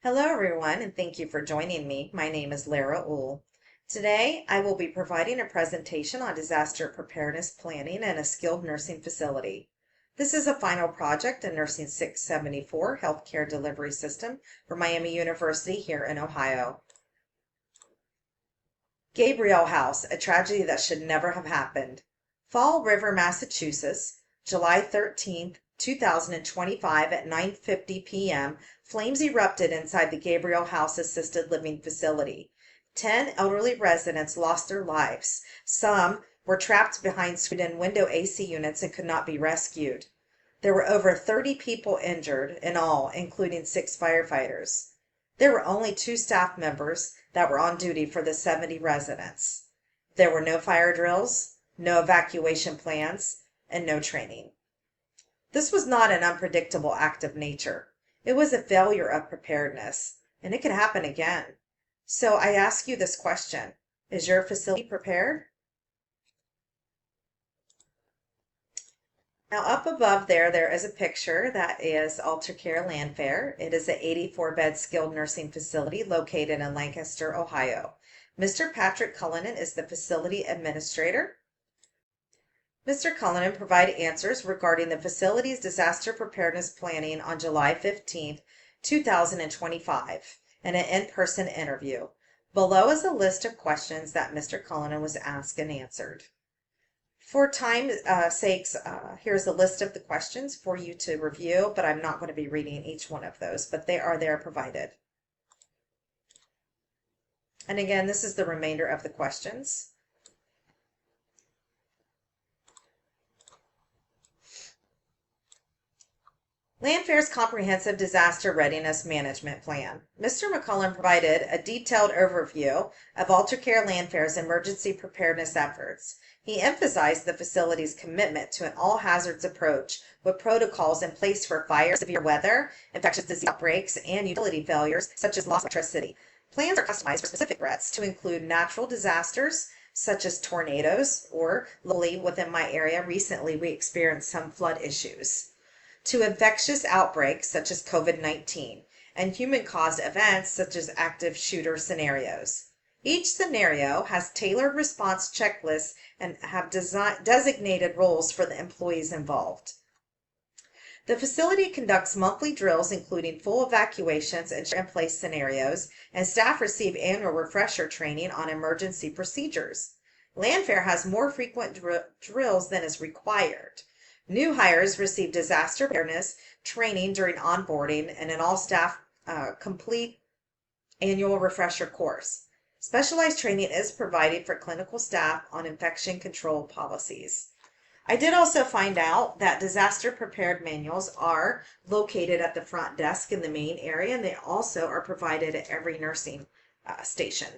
Hello, everyone, and thank you for joining me. My name is Lara Uhl. Today, I will be providing a presentation on disaster preparedness planning in a skilled nursing facility. This is a final project in Nursing 674 Healthcare Delivery System for Miami University here in Ohio. Gabriel House, a tragedy that should never have happened. Fall River, Massachusetts, July 13th, 2025 at 9:50 p.m., flames erupted inside the Gabriel House assisted living facility. 10 elderly residents lost their lives. Some were trapped behind screened-in window AC units and could not be rescued. There were over 30 people injured in all, including 6 firefighters. There were only 2 staff members that were on duty for the 70 residents. There were no fire drills, no evacuation plans, and no training. This was not an unpredictable act of nature. It was a failure of preparedness, and it could happen again. So I ask you this question: is your facility prepared? Now up above there is a picture that is Alter Care Landfair. It is an 84-bed skilled nursing facility located in Lancaster, Ohio. Mr. Patrick Cullinan is the facility administrator. Mr. Cullinan provided answers regarding the facility's disaster preparedness planning on July 15th, 2025 in an in-person interview. Below is a list of questions that Mr. Cullinan was asked and answered. For time's sakes, here's a list of the questions for you to review, but I'm not going to be reading each one of those, but they are there provided. And again, this is the remainder of the questions. Landfair's Comprehensive Disaster Readiness Management Plan. Mr. McCullen provided a detailed overview of Alter Care Landfair's emergency preparedness efforts. He emphasized the facility's commitment to an all-hazards approach with protocols in place for fire, severe weather, infectious disease outbreaks, and utility failures such as loss of electricity. Plans are customized for specific threats to include natural disasters such as tornadoes, or locally within my area recently we experienced some flood issues, to infectious outbreaks such as COVID-19, and human-caused events such as active shooter scenarios. Each scenario has tailored response checklists and have designated roles for the employees involved. The facility conducts monthly drills including full evacuations and shelter-in-place scenarios, and staff receive annual refresher training on emergency procedures. Landfair has more frequent drills than is required. New hires receive disaster preparedness training during onboarding, and an all-staff complete annual refresher course. Specialized training is provided for clinical staff on infection control policies. I did also find out that disaster prepared manuals are located at the front desk in the main area, and they also are provided at every nursing station.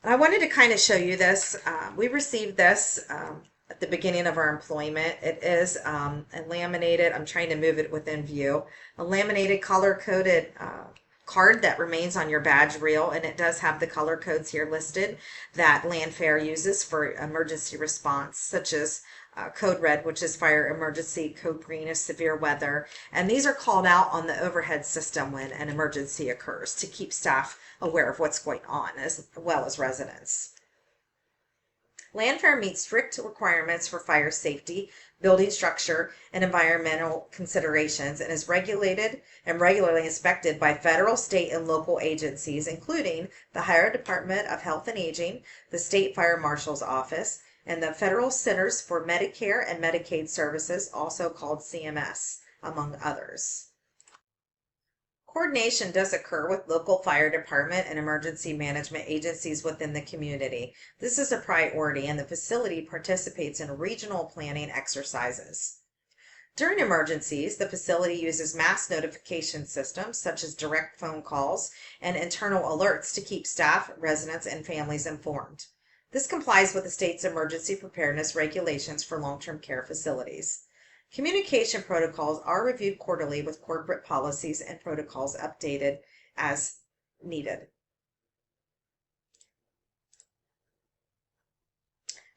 And I wanted to kind of show you this. We received this at the beginning of our employment. It is a laminated, I'm trying to move it within view, a laminated color-coded card that remains on your badge reel, and it does have the color codes here listed that Landfair uses for emergency response, such as code red, which is fire emergency, code green is severe weather, and these are called out on the overhead system when an emergency occurs to keep staff aware of what's going on as well as residents. Landfair meets strict requirements for fire safety, building structure, and environmental considerations, and is regulated and regularly inspected by federal, state, and local agencies, including the Ohio Department of Health and Aging, the State Fire Marshal's Office, and the Federal Centers for Medicare and Medicaid Services, also called CMS, among others. Coordination does occur with local fire department and emergency management agencies within the community. This is a priority, and the facility participates in regional planning exercises. During emergencies, the facility uses mass notification systems such as direct phone calls and internal alerts to keep staff, residents, and families informed. This complies with the state's emergency preparedness regulations for long-term care facilities. Communication protocols are reviewed quarterly with corporate policies and protocols updated as needed.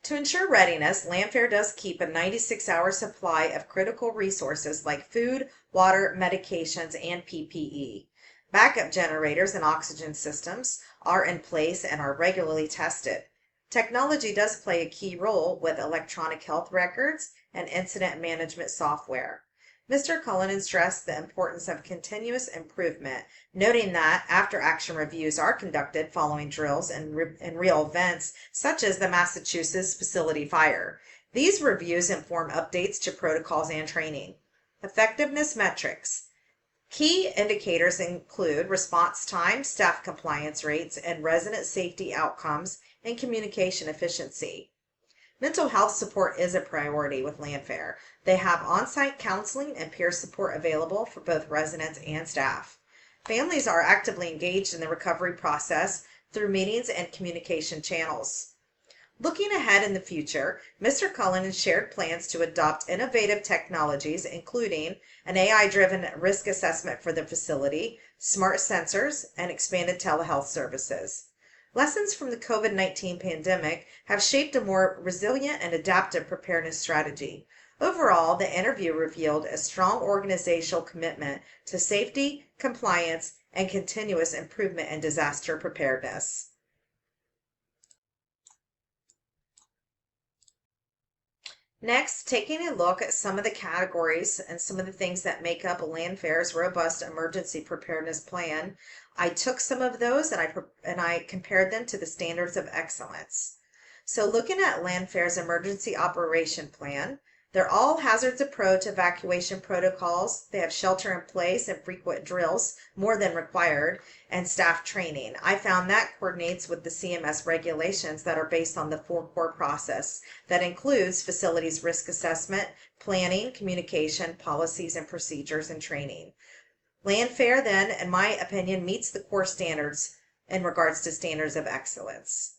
To ensure readiness, Landfair does keep a 96-hour supply of critical resources like food, water, medications, and PPE. Backup generators and oxygen systems are in place and are regularly tested. Technology does play a key role with electronic health records and incident management software. Mr. Cullinan stressed the importance of continuous improvement, noting that after-action reviews are conducted following drills and real events, such as the Massachusetts facility fire. These reviews inform updates to protocols and training. Effectiveness metrics. Key indicators include response time, staff compliance rates, and resident safety outcomes and communication efficiency. Mental health support is a priority with Landfair. They have on-site counseling and peer support available for both residents and staff. Families are actively engaged in the recovery process through meetings and communication channels. Looking ahead in the future, Mr. Cullinan shared plans to adopt innovative technologies, including an AI-driven risk assessment for the facility, smart sensors, and expanded telehealth services. Lessons from the COVID-19 pandemic have shaped a more resilient and adaptive preparedness strategy. Overall, the interview revealed a strong organizational commitment to safety, compliance, and continuous improvement in disaster preparedness. Next, taking a look at some of the categories and some of the things that make up Landfair's robust emergency preparedness plan, I took some of those and I compared them to the standards of excellence. So looking at Landfair's emergency operation plan, their all hazards approach evacuation protocols, they have shelter in place and frequent drills, more than required, and staff training. I found that coordinates with the CMS regulations that are based on the 4 core process that includes facilities risk assessment, planning, communication, policies and procedures, and training. Landfair then, in my opinion, meets the core standards in regards to standards of excellence.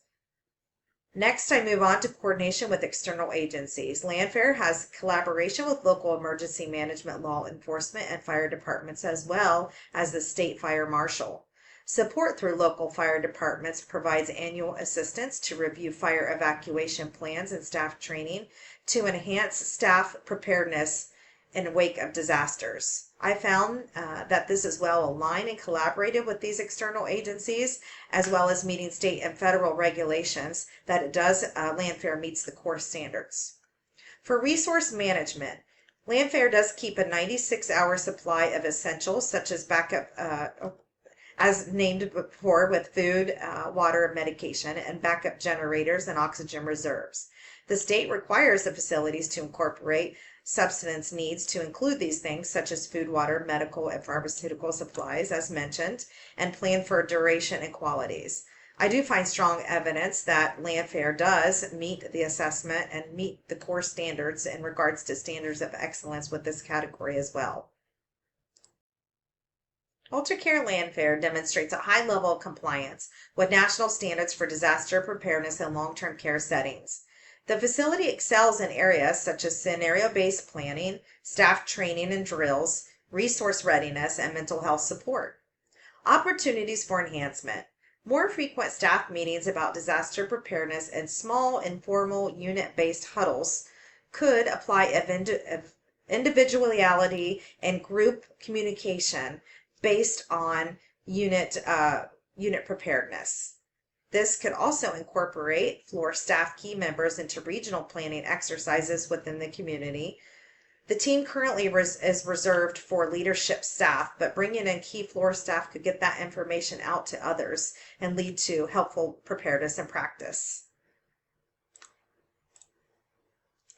Next, I move on to coordination with external agencies. Landfair has collaboration with local emergency management, law enforcement, and fire departments, as well as the state fire marshal. Support through local fire departments provides annual assistance to review fire evacuation plans and staff training to enhance staff preparedness in wake of disasters. I found that this is well aligned and collaborated with these external agencies, as well as meeting state and federal regulations, that it does, Landfair meets the core standards. For resource management, Landfair does keep a 96-hour supply of essentials such as backup, as named before, with food, water, medication, and backup generators and oxygen reserves. The state requires the facilities to incorporate subsistence needs to include these things such as food, water, medical, and pharmaceutical supplies, as mentioned, and plan for duration and qualities. I do find strong evidence that Landfair does meet the assessment and meet the core standards in regards to standards of excellence with this category as well. AlterCare Landfair demonstrates a high level of compliance with national standards for disaster preparedness in long-term care settings. The facility excels in areas such as scenario-based planning, staff training and drills, resource readiness, and mental health support. Opportunities for enhancement. More frequent staff meetings about disaster preparedness and small informal unit-based huddles could apply individuality and group communication based on unit preparedness. This could also incorporate floor staff key members into regional planning exercises within the community. The team currently is reserved for leadership staff, but bringing in key floor staff could get that information out to others and lead to helpful preparedness and practice.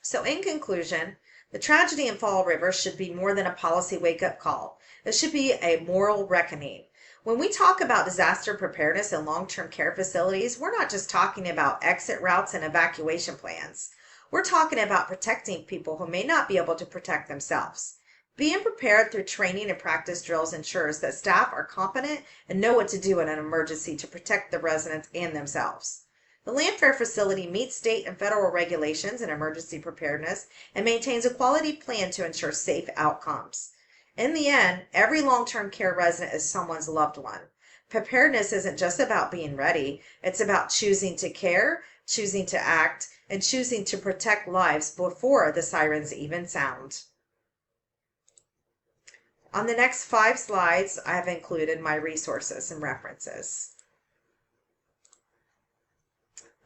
So in conclusion, the tragedy in Fall River should be more than a policy wake-up call. It should be a moral reckoning. When we talk about disaster preparedness in long-term care facilities, we're not just talking about exit routes and evacuation plans. We're talking about protecting people who may not be able to protect themselves. Being prepared through training and practice drills ensures that staff are competent and know what to do in an emergency to protect the residents and themselves. The Landfair facility meets state and federal regulations in emergency preparedness and maintains a quality plan to ensure safe outcomes. In the end, every long-term care resident is someone's loved one. Preparedness isn't just about being ready, it's about choosing to care, choosing to act, and choosing to protect lives before the sirens even sound. On the next 5 slides, I have included my resources and references.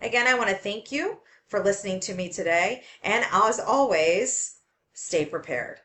Again, I want to thank you for listening to me today, and as always, stay prepared.